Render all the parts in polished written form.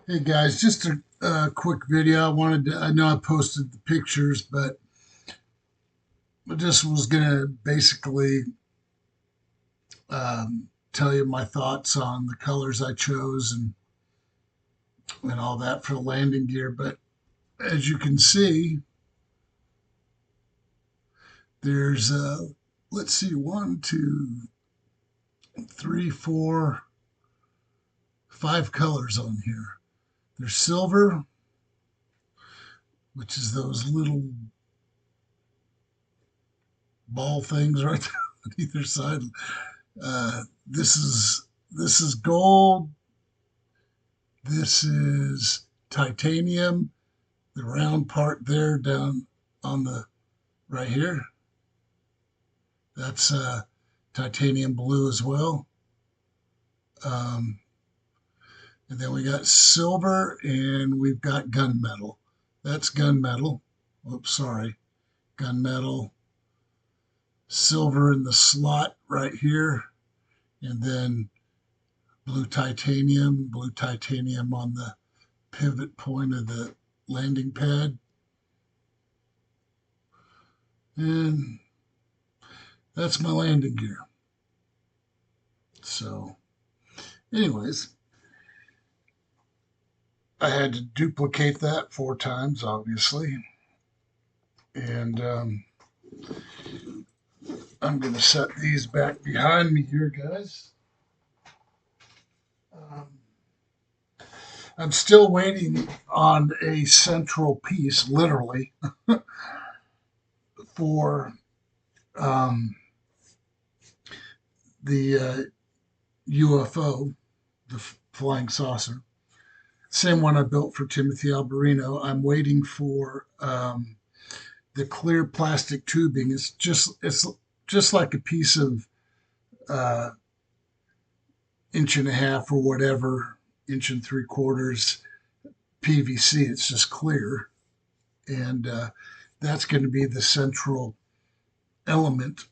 Hey guys, just a quick video. I know I posted the pictures, but I just was gonna basically tell you my thoughts on the colors I chose and all that for the landing gear. But as you can see, there's let's see, one, two, three, four, five colors on here. There's silver, which is those little ball things right there on either side. This is gold. This is titanium, the round part there down on the right here. That's titanium blue as well. Um, and then we got silver and we've got gunmetal. That's gunmetal. Oops, sorry. Gunmetal. Silver in the slot right here. And then blue titanium on the pivot point of the landing pad. And that's my landing gear. So, anyways, I had to duplicate that 4 times, obviously. And I'm going to set these back behind me here, guys. Um, I'm still waiting on a central piece, literally, for um, the UFO, the flying saucer. Same one I built for Timothy Alberino. I'm waiting for the clear plastic tubing. It's just like a piece of uh, inch and a half or whatever, inch and 3/4 PVC. It's just clear, and that's going to be the central element.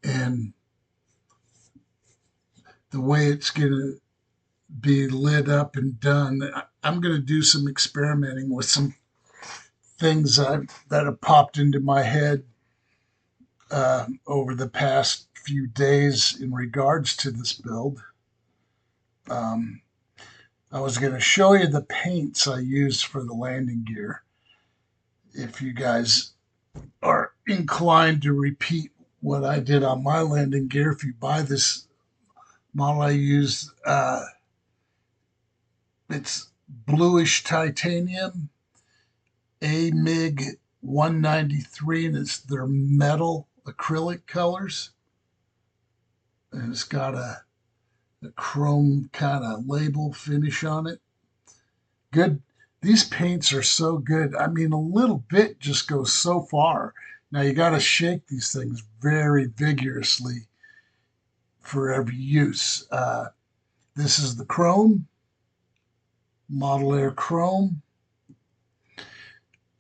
And the way it's going to be lit up and done, I'm going to do some experimenting with some things that have popped into my head over the past few days in regards to this build. Um, I was going to show you the paints I used for the landing gear. If you guys are inclined to repeat what I did on my landing gear, if you buy this model I used, it's bluish titanium, AMIG 193, and it's their metal acrylic colors. And it's got a chrome kind of label finish on it. Good. These paints are so good. I mean, a little bit just goes so far. Now you got to shake these things very vigorously for every use. This is the chrome, Model Air Chrome.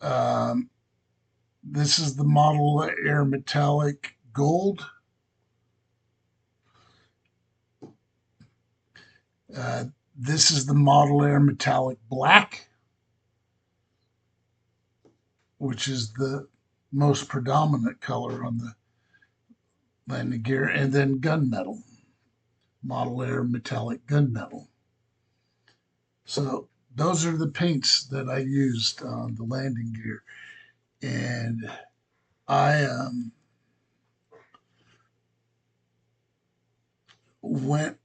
Um, this is the Model Air Metallic Gold. Uh, this is the Model Air Metallic Black, which is the most predominant color on the landing gear, and then gunmetal, Model Air Metallic Gunmetal. So those are the paints that I used on the landing gear, and I went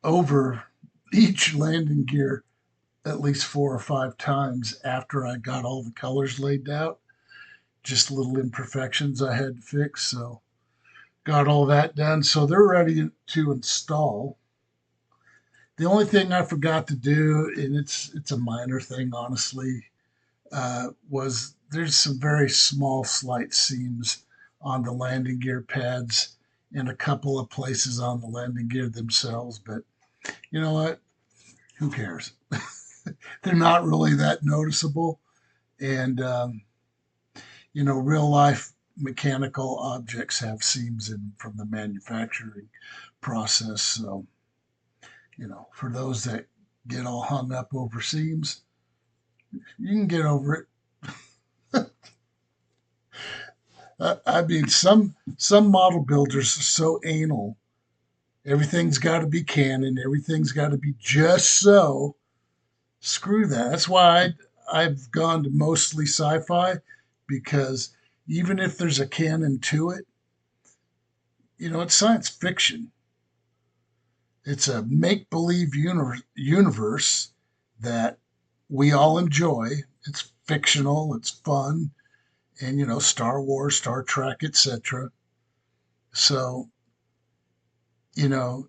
over each landing gear at least 4 or 5 times after I got all the colors laid out. Just little imperfections I had to fix, so got all that done. So they're ready to install. The only thing I forgot to do, and it's a minor thing, honestly, was there's some very small, slight seams on the landing gear pads in a couple of places on the landing gear themselves. But you know what? Who cares? They're not really that noticeable. And, real life mechanical objects have seams in from the manufacturing process. So, for those that get all hung up over seams. You can get over it. I mean, some model builders are so anal. Everything's got to be canon. Everything's got to be just so. Screw that. That's why I've gone to mostly sci-fi, because even if there's a canon to it, it's science fiction. It's a make-believe universe that we all enjoy. It's fictional. It's fun, and Star Wars, Star Trek, etc. So you know,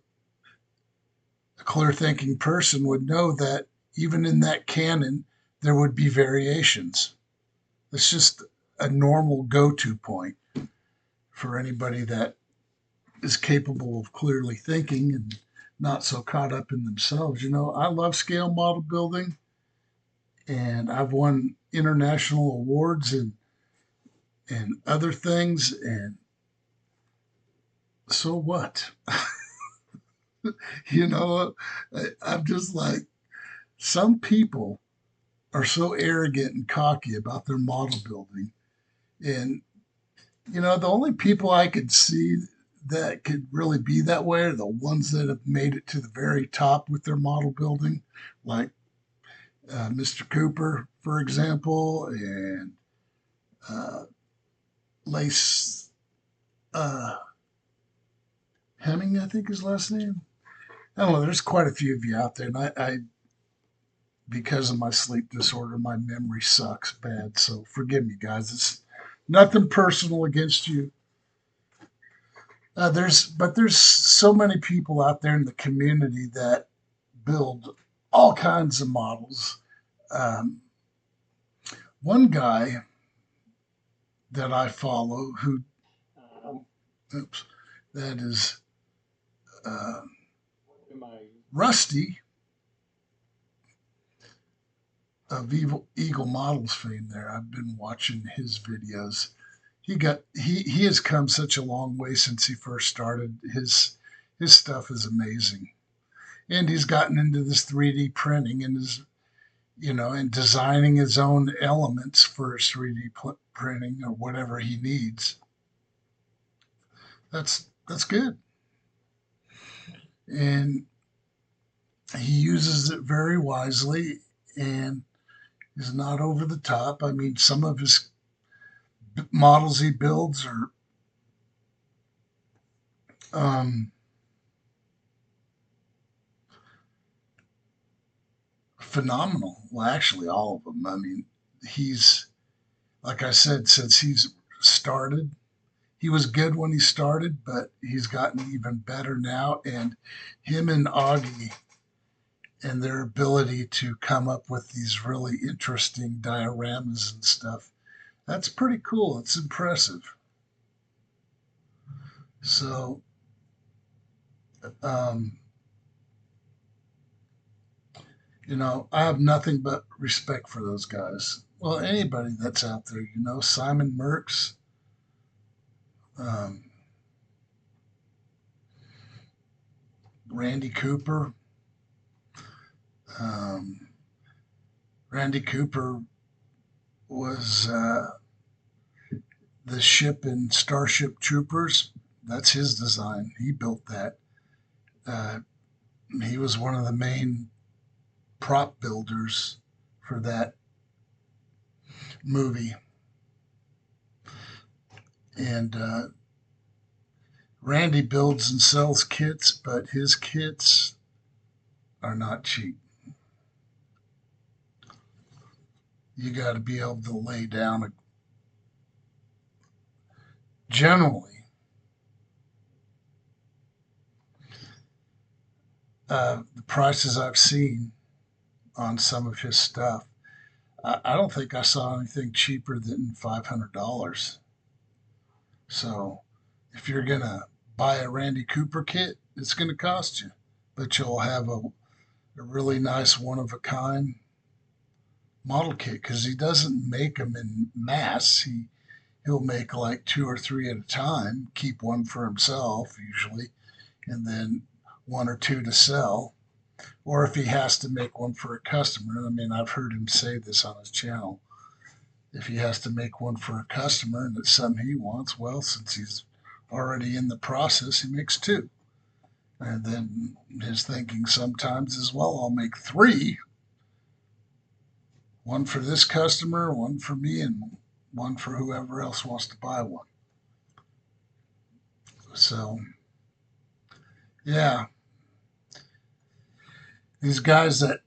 a clear thinking person would know that even in that canon, there would be variations. It's just a normal go to point for anybody that is capable of clearly thinking and not so caught up in themselves. I love scale model building, and I've won international awards and other things. And so what? you know, I'm just like, some people are so arrogant and cocky about their model building. And, the only people I could see that could really be that way are the ones that have made it to the very top with their model building, like Mr. Cooper, for example, and uh, Lace uh, Hemming, I think his last name. I don't know. There's quite a few of you out there, and I because of my sleep disorder, my memory sucks bad. So forgive me, guys. It's nothing personal against you. There's so many people out there in the community that build all kinds of models. Um, One guy that I follow who, oops, that is uh, Rusty of Eagle Models fame. There, I've been watching his videos. He has come such a long way since he first started. His stuff is amazing, and he's gotten into this 3D printing and is and designing his own elements for his 3D printing or whatever he needs. That's good, and he uses it very wisely and is not over the top. I mean, some of his models he builds are um, phenomenal. Well, actually, all of them. I mean, he's like I said, since he's started, he was good when he started, but he's gotten even better now. And him and Augie and their ability to come up with these really interesting dioramas and stuff, that's pretty cool. It's impressive. So, um, I have nothing but respect for those guys. Well, anybody that's out there, Simon Merks, um, Randy Cooper. Um, Randy Cooper was the ship in Starship Troopers. That's his design. He built that. Uh, he was one of the main prop builders for that movie. And Randy builds and sells kits, but his kits are not cheap. You got to be able to lay down generally. The prices I've seen on some of his stuff, I don't think I saw anything cheaper than $500. So if you're going to buy a Randy Cooper kit, it's going to cost you. But you'll have a really nice one of a kind model kit because he doesn't make them in mass. He'll make like two or three at a time, keep one for himself usually, and then one or two to sell. or if he has to make one for a customer. I mean, I've heard him say this on his channel. If he has to make one for a customer and it's something he wants, well, since he's already in the process, he makes two. And then his thinking sometimes is, well, I'll make three, one for this customer, one for me, and one for whoever else wants to buy one. So, yeah, these guys that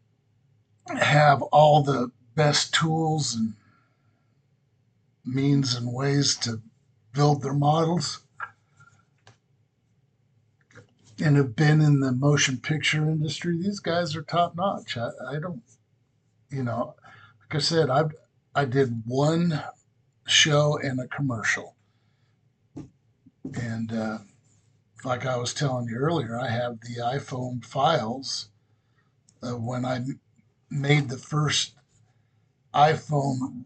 have all the best tools and means and ways to build their models and have been in the motion picture industry, these guys are top notch. I don't, you know, like I said, I did one show and a commercial, and like I was telling you earlier, I have the iPhone files when I made the first iPhone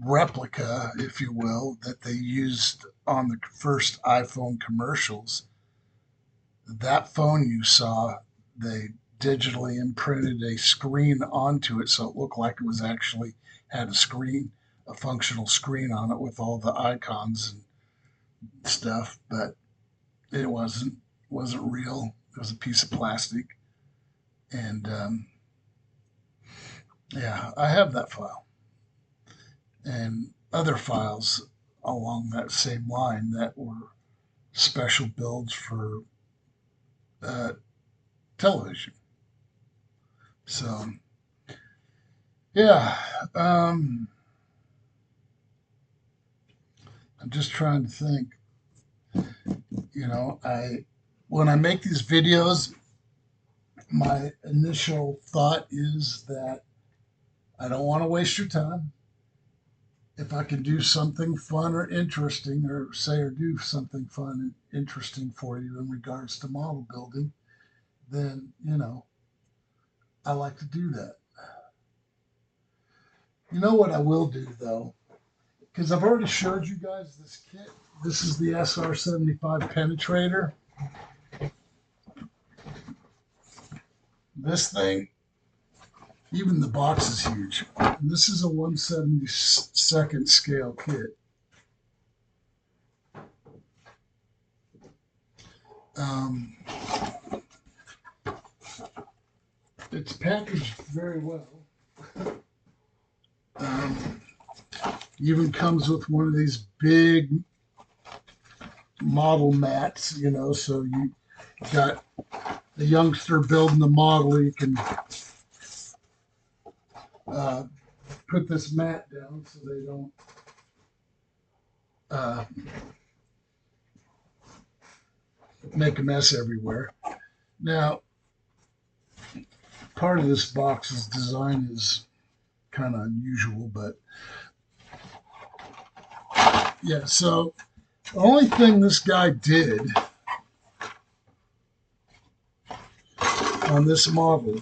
replica, if you will, that they used on the first iPhone commercials. That phone you saw, they digitally imprinted a screen onto it so it looked like it was actually had a screen, a functional screen on it with all the icons and stuff, but it wasn't real. It was a piece of plastic, and yeah, I have that file and other files along that same line that were special builds for uh, television. So yeah, I'm just trying to think. I when I make these videos, my initial thought is that I don't want to waste your time. If I can do something fun or interesting, or say or do something fun and interesting for you in regards to model building, then I like to do that. You know what I will do though, because I've already showed you guys this kit. This is the SR-75 Penetrator. This thing, even the box is huge. And this is a 1/72nd scale kit. Um, it's packaged very well. Um, even comes with one of these big model mats, so you got the youngster building the model, you can uh, put this mat down so they don't uh, make a mess everywhere. Now, part of this box's design is kind of unusual, but yeah, so the only thing this guy did on this model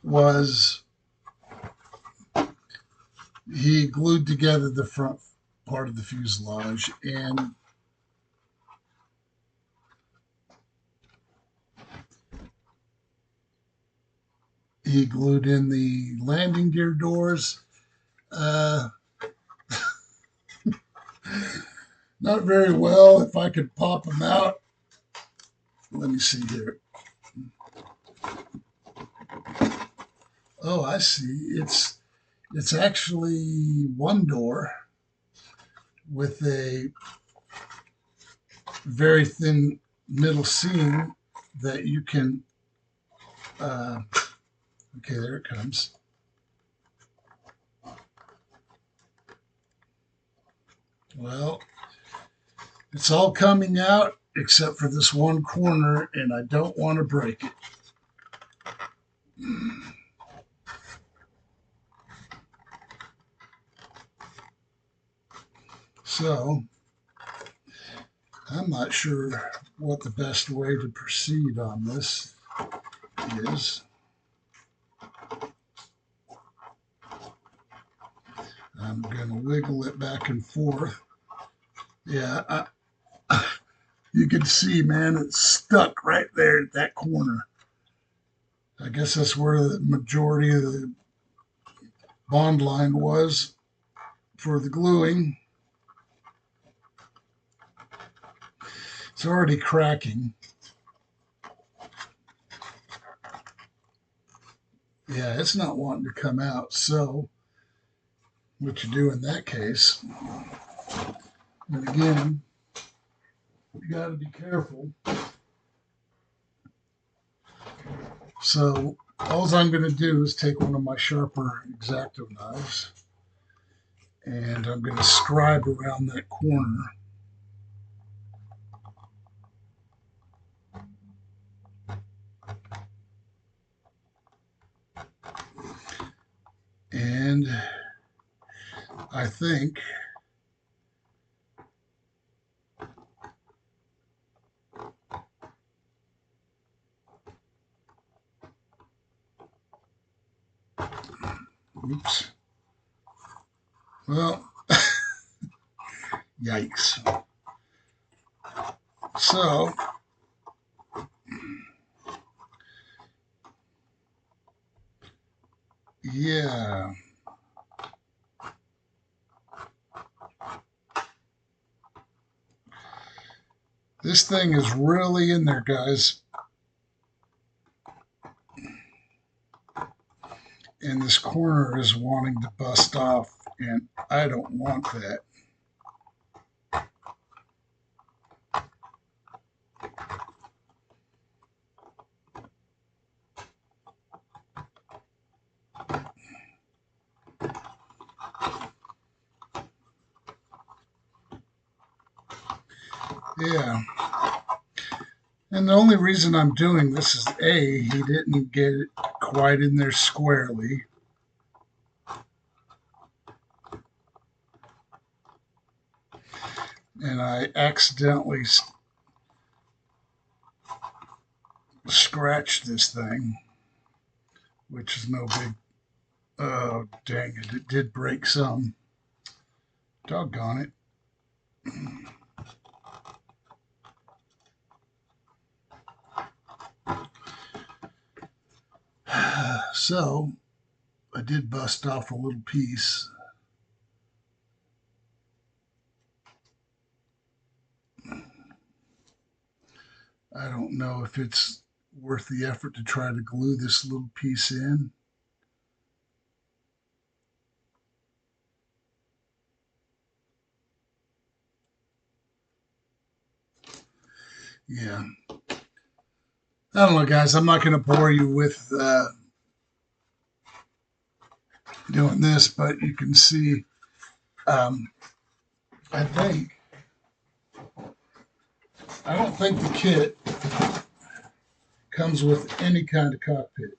was he glued together the front part of the fuselage, and he glued in the landing gear doors. Uh, Not very well. If I could pop them out. Let me see here. Oh, I see. It's actually one door with a very thin middle seam that you can. Okay, there it comes. Well, it's all coming out except for this one corner, and I don't want to break it. So, I'm not sure what the best way to proceed on this is. I'm going to wiggle it back and forth. Yeah, You can see, man, it's stuck right there at that corner. I guess that's where the majority of the bond line was for the gluing. It's already cracking. Yeah, it's not wanting to come out. So what you do in that case, and again, you got to be careful. So all I'm going to do is take one of my sharper X-Acto knives, and I'm going to scribe around that corner. And I think oops. Well, yikes. So, yeah. This thing is really in there, guys. And this corner is wanting to bust off, and I don't want that. Yeah. And the only reason I'm doing this is A, he didn't get it quite in there squarely. And I accidentally scratched this thing, which is no big. Oh, dang it. It did break some. Doggone it. So, I did bust off a little piece. I don't know if it's worth the effort to try to glue this little piece in. Yeah. I don't know, guys. I'm not going to bore you with doing this, but you can see, I don't think the kit comes with any kind of cockpit.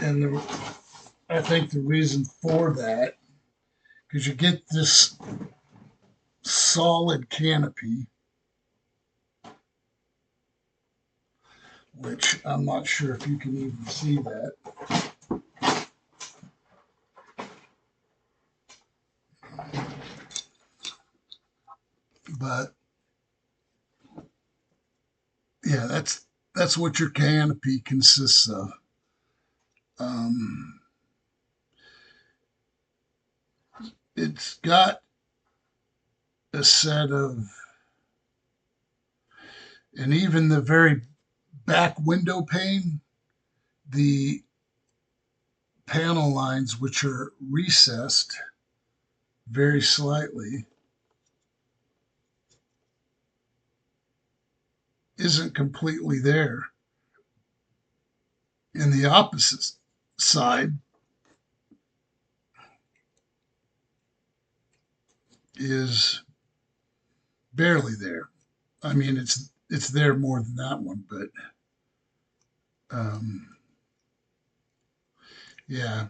And I think the reason for that, because you get this solid canopy, which I'm not sure if you can even see that. But yeah, that's what your canopy consists of. Um, it's got a set of, and even the very back window pane, the panel lines, which are recessed very slightly, isn't completely there. And the opposite side is barely there. I mean, it's there more than that one, but um, yeah,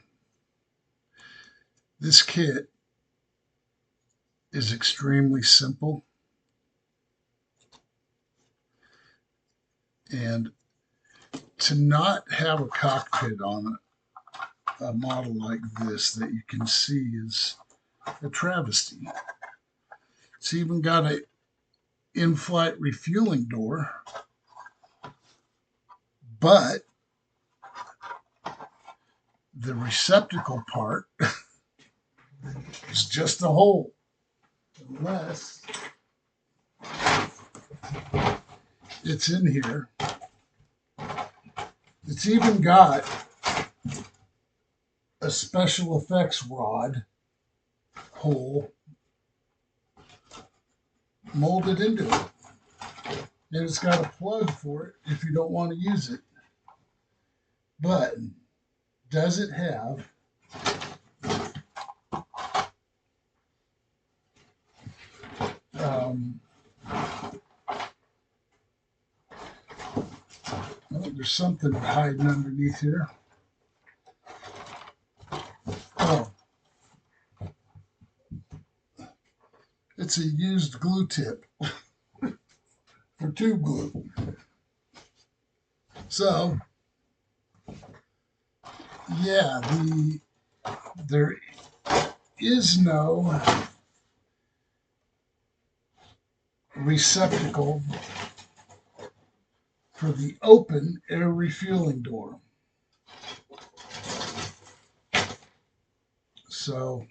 this kit is extremely simple, and to not have a cockpit on a model like this that you can see is a travesty. It's even got a in-flight refueling door, but the receptacle part is just a hole, unless it's in here. It's even got a special effects rod hole molded into it. And it's got a plug for it if you don't want to use it. But does it have oh, there's something hiding underneath here. Oh, it's a used glue tip for tube glue. So, yeah, there is no receptacle for the open air refueling door. So,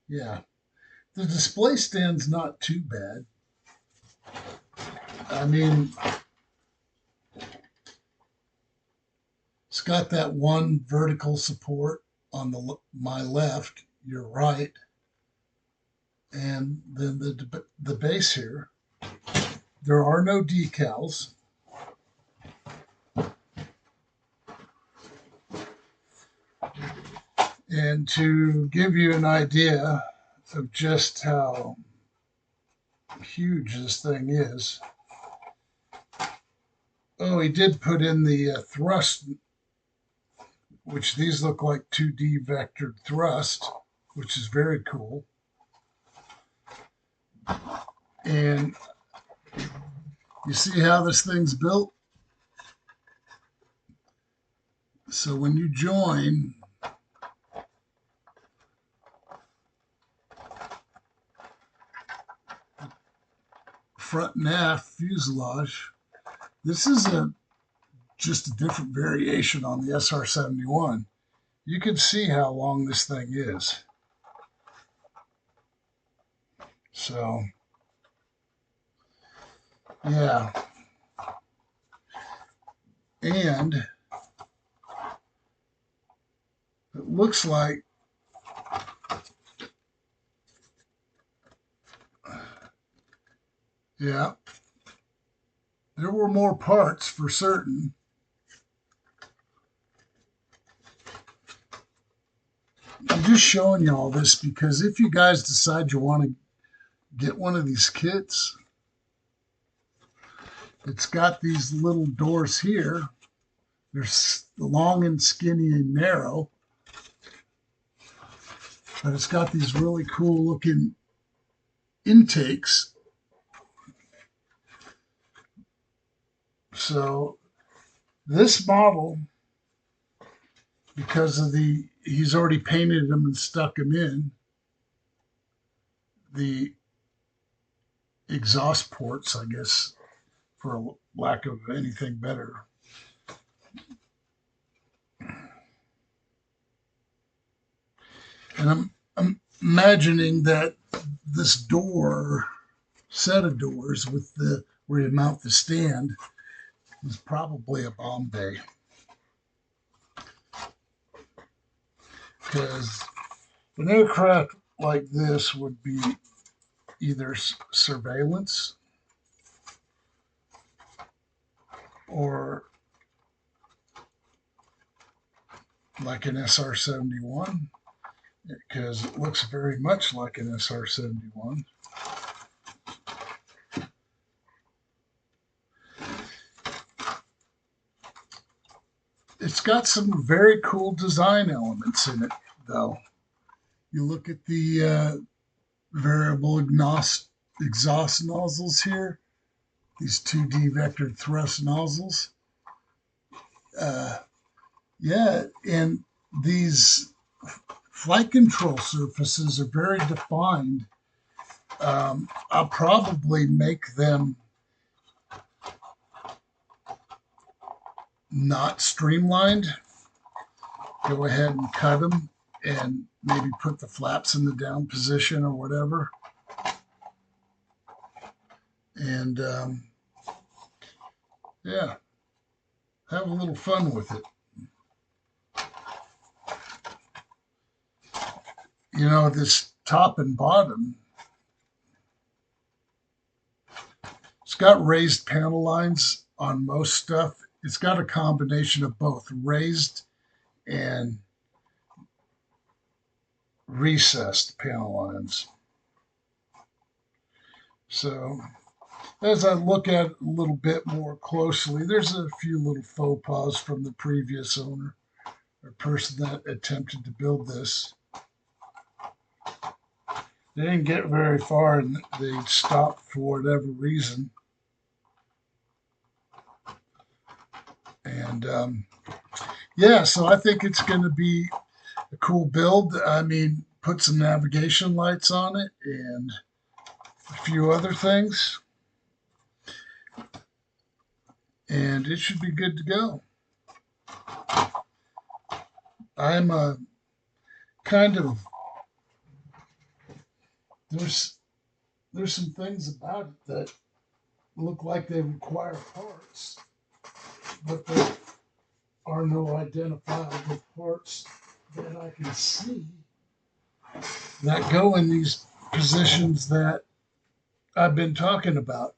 yeah, the display stand's not too bad. I mean, it's got that one vertical support on my left, your right, and then the base here. There are no decals. And to give you an idea of just how huge this thing is, oh, he did put in the thrust, which these look like 2D vectored thrust, which is very cool. And you see how this thing's built? So when you join front and aft fuselage, this is just a different variation on the SR-71. You can see how long this thing is. So, yeah. And it looks like yeah, there were more parts for certain. I'm just showing you all this because if you guys decide you want to get one of these kits, it's got these little doors here. They're long and skinny and narrow, but it's got these really cool looking intakes. So this model, because of he's already painted them and stuck them in, the exhaust ports, I guess, for lack of anything better. And I'm imagining that this set of doors with where you mount the stand is probably a bomb bay. Because an aircraft like this would be either surveillance or like an SR-71, because it looks very much like an SR-71. It's got some very cool design elements in it, though. You look at the variable exhaust nozzles here, these 2D vector thrust nozzles. Yeah, and these flight control surfaces are very defined. I'll probably make them not streamlined. Go ahead and cut them and maybe put the flaps in the down position or whatever. And yeah, have a little fun with it. You know, this top and bottom, it's got raised panel lines on most stuff. It's got a combination of both raised and recessed panel lines. So as I look at it a little bit more closely, there's a few little faux pas from the previous owner or person that attempted to build this. They didn't get very far and they stopped for whatever reason. And yeah, so I think it's going to be a cool build. I mean, put some navigation lights on it and a few other things. And it should be good to go. I'm a kind of, there's some things about it that look like they require parts, but there are no identifiable parts that I can see that go in these positions that I've been talking about.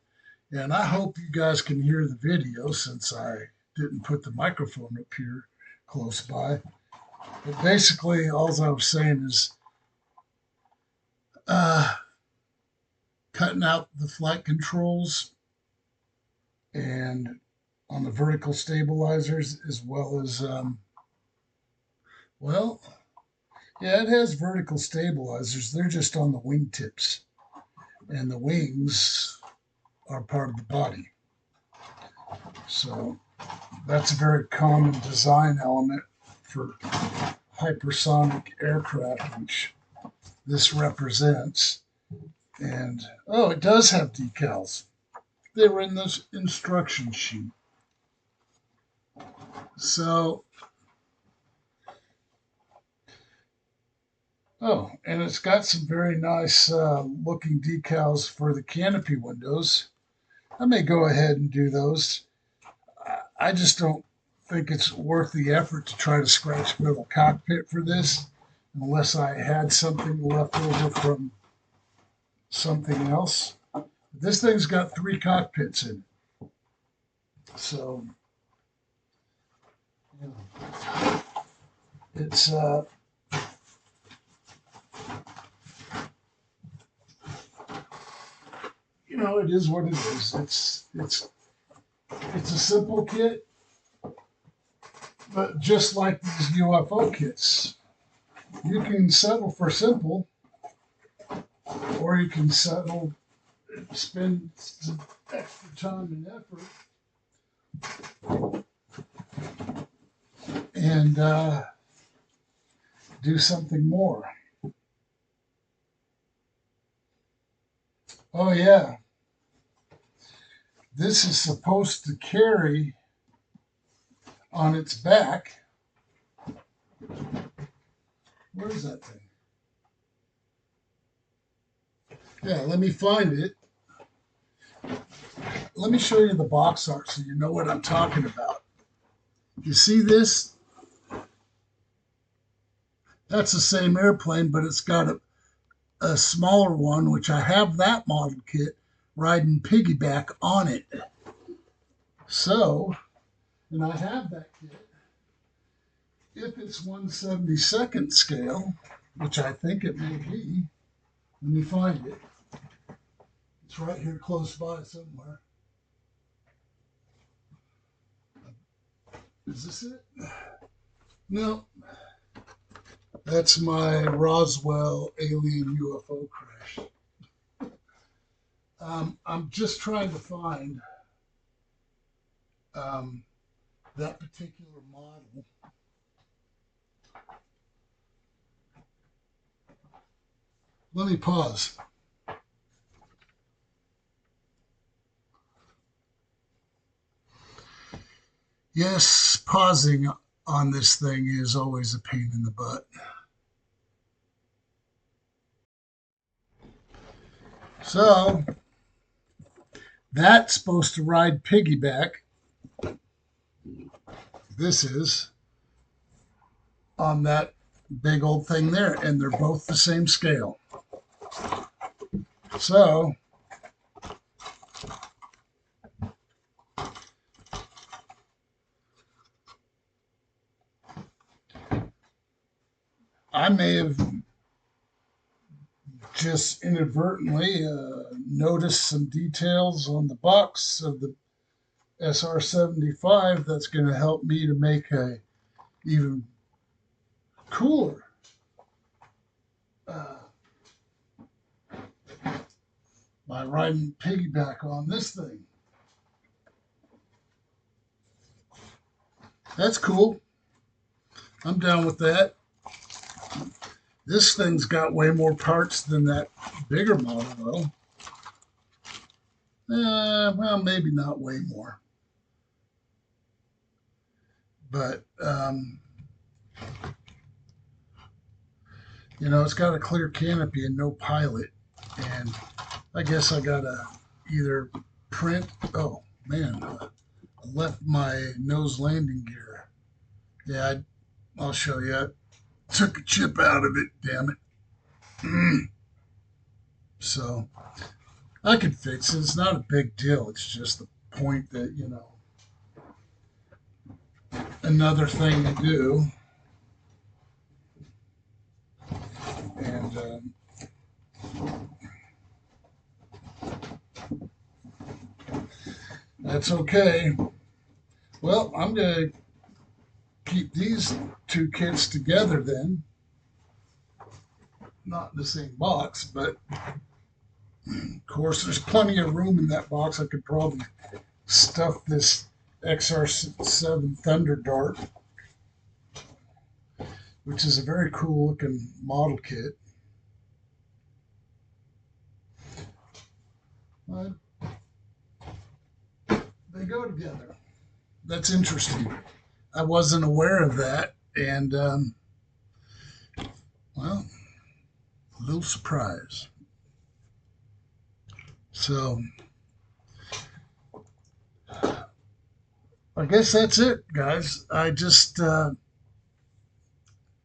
And I hope you guys can hear the video since I didn't put the microphone up here close by. But basically, all I was saying is cutting out the flight controls and on the vertical stabilizers, as well as, well, yeah, it has vertical stabilizers. They're just on the wingtips, and the wings are part of the body. So that's a very common design element for hypersonic aircraft, which this represents. And, oh, it does have decals. They were in this instruction sheet. So, oh, and it's got some very nice looking decals for the canopy windows. I may go ahead and do those. I just don't think it's worth the effort to try to scratch build a cockpit for this unless I had something left over from something else. This thing's got 3 cockpits in it. So, you know, it's you know, it is what it is. It's a simple kit, but just like these UFO kits, you can settle for simple, or you can settle, spend some extra time and effort, and do something more. Oh yeah, this is supposed to carry on its back. Where's that thing? Yeah, let me find it. Let me show you the box art so you know what I'm talking about. You see this? That's the same airplane, but it's got a smaller one, which I have that model kit riding piggyback on it. So, and I have that kit. If it's 1/72nd scale, which I think it may be, let me find it. It's right here close by somewhere. Is this it? No. That's my Roswell alien UFO crash. I'm just trying to find that particular model. Let me pause. Yes, pausing on this thing is always a pain in the butt. So that's supposed to ride piggyback. This is on that big old thing there, and they're both the same scale. So I may have just inadvertently noticed some details on the box of the SR-75 that's going to help me to make a even cooler uh, by riding piggyback on this thing. That's cool. I'm down with that. This thing's got way more parts than that bigger model, though. Well, maybe not way more. But, it's got a clear canopy and no pilot. And I guess I got to either print. Oh, man. I left my nose landing gear. Yeah, I'll show you. I took a chip out of it, damn it. So I could fix it. It's not a big deal. It's just the point that, another thing to do. And that's okay. Well, I'm going to keep these two kits together then. Not in the same box, but of course, there's plenty of room in that box. I could probably stuff this SR-75 Thunder Dart, which is a very cool looking model kit. But they go together. That's interesting. I wasn't aware of that, and well, a little surprise. So I guess that's it, guys. I just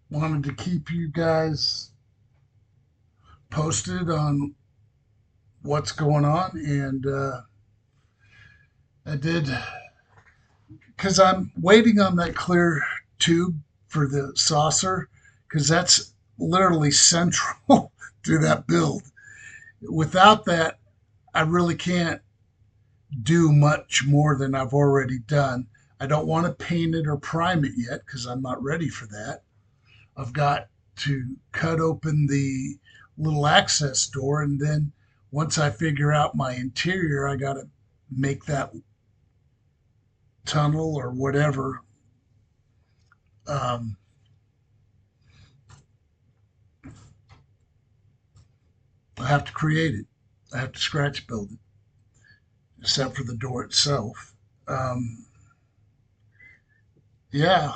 wanted to keep you guys posted on what's going on, and I did because I'm waiting on that clear tube for the saucer because that's literally central to that build. Without that, I really can't do much more than I've already done. I don't want to paint it or prime it yet because I'm not ready for that. I've got to cut open the little access door, and then once I figure out my interior, I got to make that tunnel or whatever. Um, I have to create it. I have to scratch build it, except for the door itself. Um, yeah,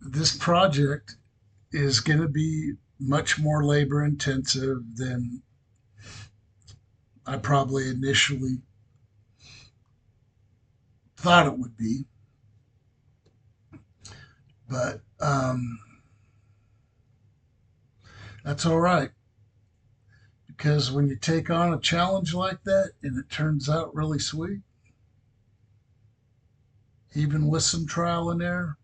this project is going to be much more labor intensive than I probably initially thought it would be. But that's all right because when you take on a challenge like that and it turns out really sweet, even with some trial and error,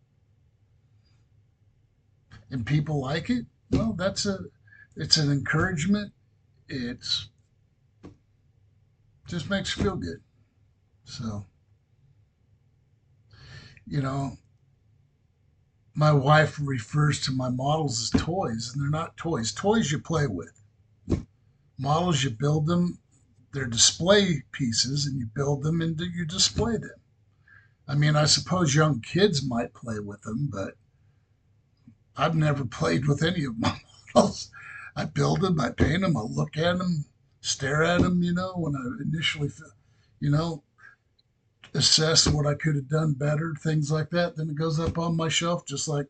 and people like it, well, it's an encouragement. It's just makes you feel good. So, you know, my wife refers to my models as toys, and they're not toys. Toys you play with. Models you build them. They're display pieces, and you build them and you display them. I mean, I suppose young kids might play with them, but I've never played with any of my models. I build them, I paint them, I look at them, stare at them, when I initially, you know, assess what I could have done better, things like that. Then it goes up on my shelf, just like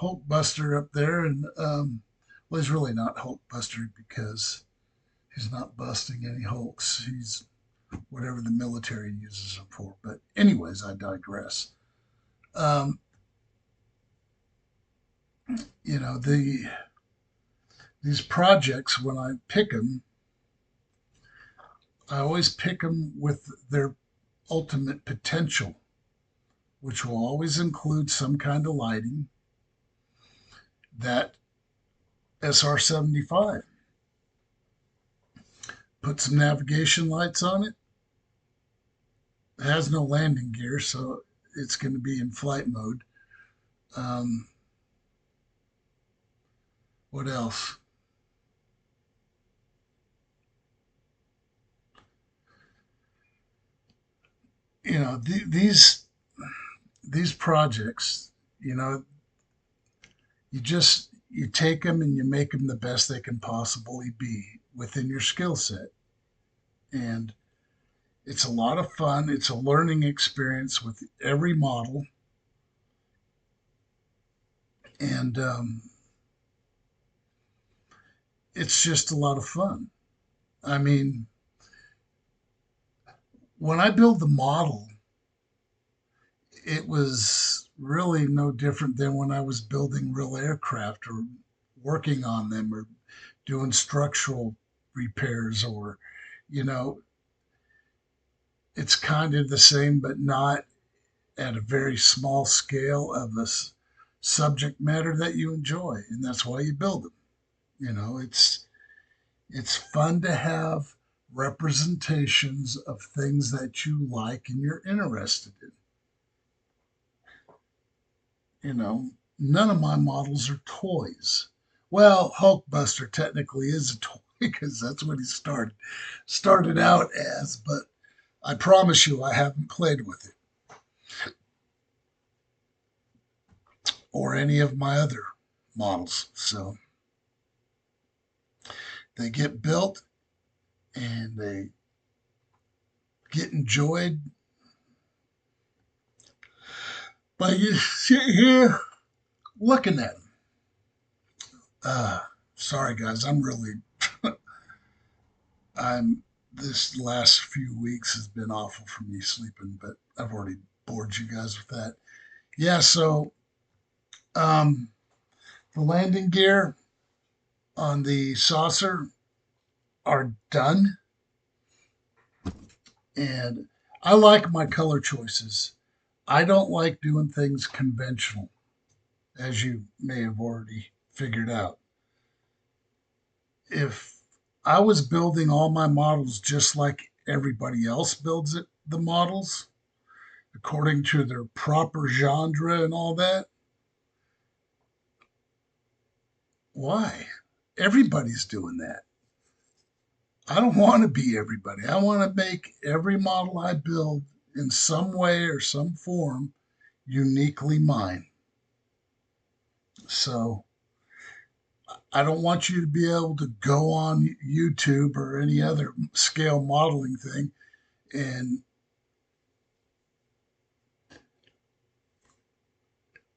Hulkbuster up there. And, well, he's really not Hulkbuster because he's not busting any Hulks. He's whatever the military uses them for. But, anyways, I digress. Um, you know, these projects, when I pick them, I always pick them with their ultimate potential, which will always include some kind of lighting. That SR-75, put some navigation lights on it. It has no landing gear, so it's going to be in flight mode. Um, what else? These projects, you know, you take them and you make them the best they can possibly be within your skill set. And it's a lot of fun. It's a learning experience with every model. And it's just a lot of fun. I mean, when I build the model, it was really no different than when I was building real aircraft or working on them or doing structural repairs or, you know, it's kind of the same, but not at a very small scale of a subject matter that you enjoy. And that's why you build them. It's fun to have representations of things that you like and you're interested in. None of my models are toys. Well, Hulkbuster technically is a toy because that's what he started out as, but I promise you I haven't played with it or any of my other models. So they get built and they get enjoyed by you sit here looking at them. Sorry guys, I'm this last few weeks has been awful for me sleeping, but I've already bored you guys with that. Yeah, so um, the landing gear on the saucer are done, and I like my color choices. I don't like doing things conventional, as you may have already figured out. If I was building all my models just like everybody else builds the models, according to their proper genre and all that, why? Everybody's doing that. I don't want to be everybody. I want to make every model I build in some way or some form uniquely mine. So I don't want you to be able to go on YouTube or any other scale modeling thing and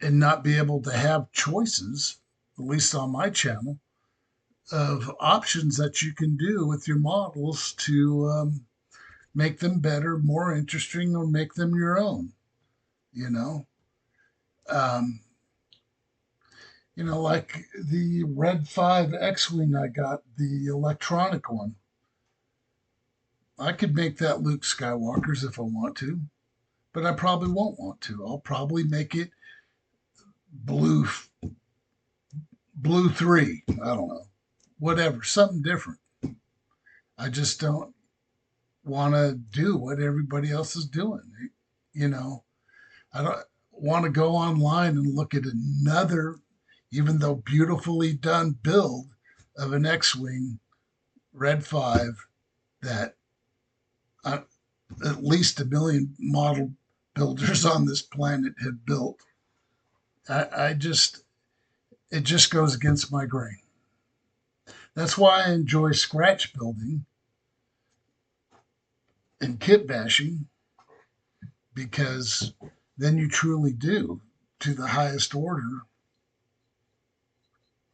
not be able to have choices, at least on my channel, of options that you can do with your models to make them better, more interesting, or make them your own. You know, um, like the Red 5 X-Wing I got, the electronic one. I could make that Luke Skywalker's if I want to, but I probably won't want to. I'll probably make it blue, blue 3. I don't know, whatever, something different. I just don't want to do what everybody else is doing. You know, I don't want to go online and look at another, even though beautifully done build of an X-Wing Red 5 that uh, at least a million model builders on this planet have built. I just, it just goes against my grain. That's why I enjoy scratch building and kit bashing, because then you truly do, to the highest order,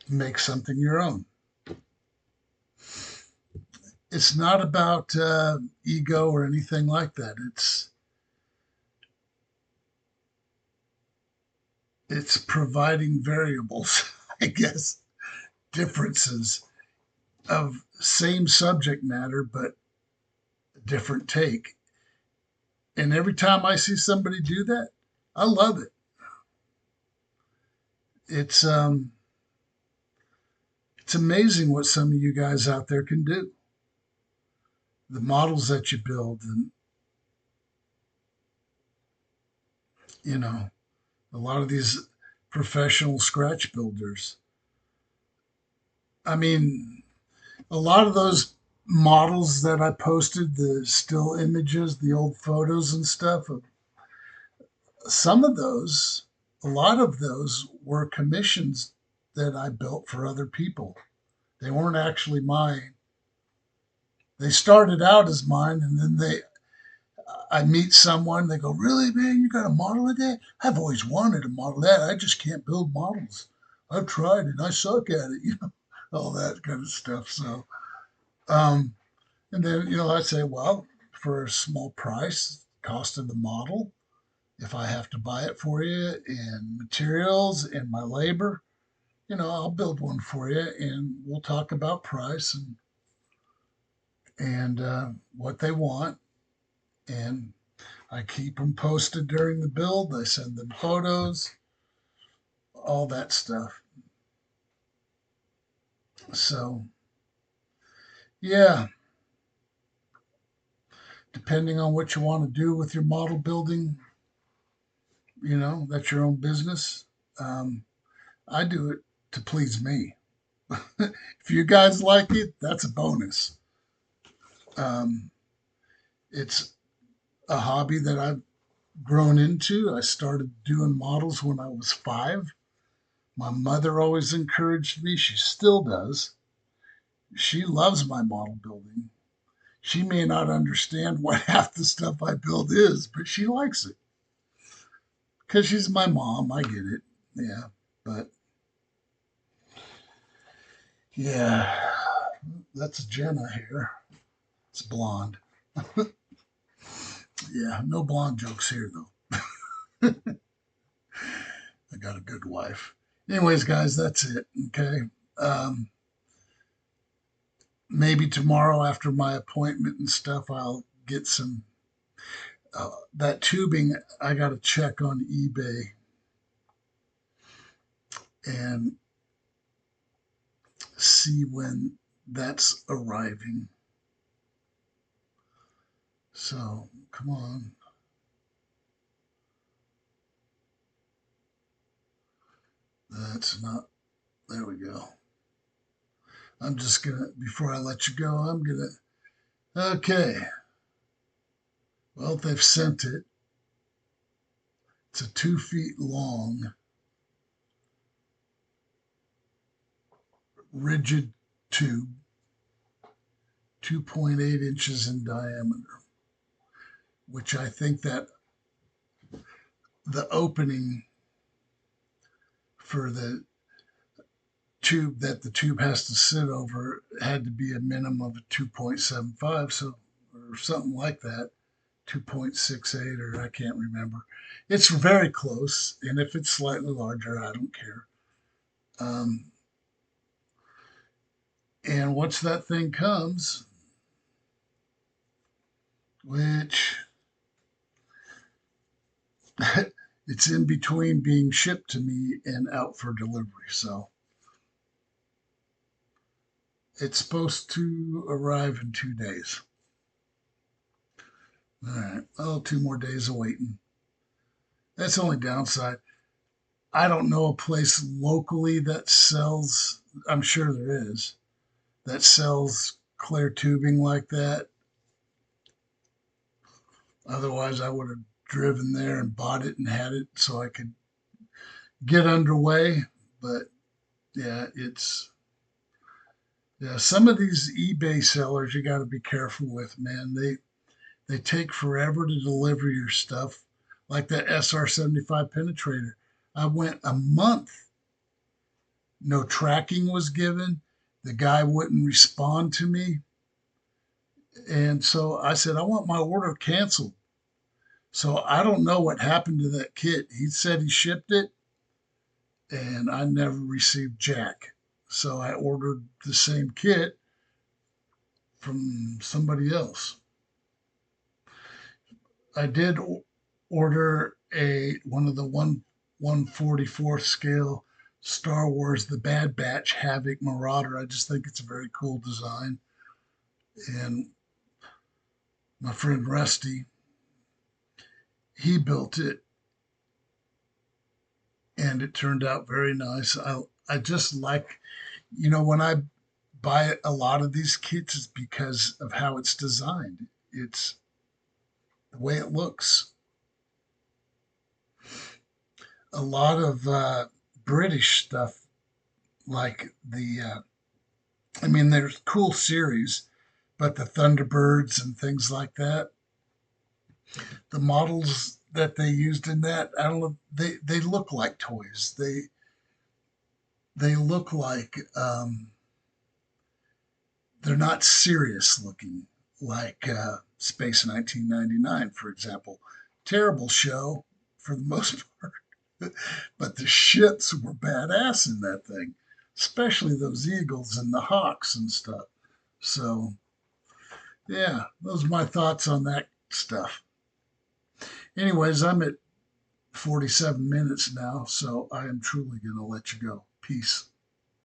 make something your own. It's not about ego or anything like that. It's providing variables, I guess, differences of same subject matter but a different take. And every time I see somebody do that, I love it. It's um, it's amazing what some of you guys out there can do. The models that you build, and you know, a lot of these professional scratch builders. I mean, a lot of those models that I posted, the still images, the old photos and stuff, some of those, a lot of those were commissions that I built for other people. They weren't actually mine. They started out as mine, and then I meet someone, they go, "Really, man, you got a model of that? I've always wanted a model of that. I just can't build models. I've tried and I suck at it," all that kind of stuff. So, um, and then, I say, well, for a small price, cost of the model, if I have to buy it for you and materials and my labor, I'll build one for you, and we'll talk about price and what they want. And I keep them posted during the build. I send them photos, all that stuff. So, yeah, depending on what you want to do with your model building, that's your own business. Um, I do it to please me. If you guys like it, that's a bonus. Um, it's a hobby that I've grown into. I started doing models when I was 5. My mother always encouraged me. She still does. She loves my model building. She may not understand what half the stuff I build is, but she likes it because she's my mom. I get it. Yeah. But yeah, that's Jenna here. It's blonde. Yeah, no blonde jokes here, though. I got a good wife. Anyways, guys, that's it. Okay. Um, Maybe tomorrow after my appointment and stuff, I'll get some. That tubing, I got to check on eBay and see when that's arriving. So, come on. That's not. There we go. I'm just going to, before I let you go, I'm going to. Okay. Well, they've sent it. It's a 2 feet long, rigid tube, 2.8 inches in diameter, which I think that the opening for the tube that the tube has to sit over had to be a minimum of a 2.75, so, or something like that, 2.68, or I can't remember. It's very close, and if it's slightly larger, I don't care. Um, and once that thing comes, which it's in between being shipped to me and out for delivery, so it's supposed to arrive in 2 days. All right. Oh, 2 more days of waiting. That's the only downside. I don't know a place locally that sells, I'm sure there is, that sells clear tubing like that. Otherwise, I would have driven there and bought it and had it so I could get underway. But Yeah, it's yeah. Some of these eBay sellers you got to be careful with, man. They take forever to deliver your stuff, like that SR-75 Penetrator. I went a month, no tracking was given. The guy wouldn't respond to me. And so I said, I want my order canceled. So I don't know what happened to that kit. He said he shipped it, and I never received jack. So I ordered the same kit from somebody else. I did order a one of the 1/144th scale Star Wars The Bad Batch Havoc Marauder. I just think it's a very cool design. And my friend Rusty, he built it and it turned out very nice. I just like, when I buy a lot of these kits, it's because of how it's designed. It's the way it looks. A lot of British stuff, like there's cool series, but the Thunderbirds and things like that, the models that they used in that, I don't know, they look like toys. They look like they're not serious looking, like Space 1999, for example. Terrible show for the most part, but the ships were badass in that thing, especially those eagles and the hawks and stuff. So, yeah, those are my thoughts on that stuff. Anyways, I'm at 47 minutes now, so I am truly going to let you go. Peace.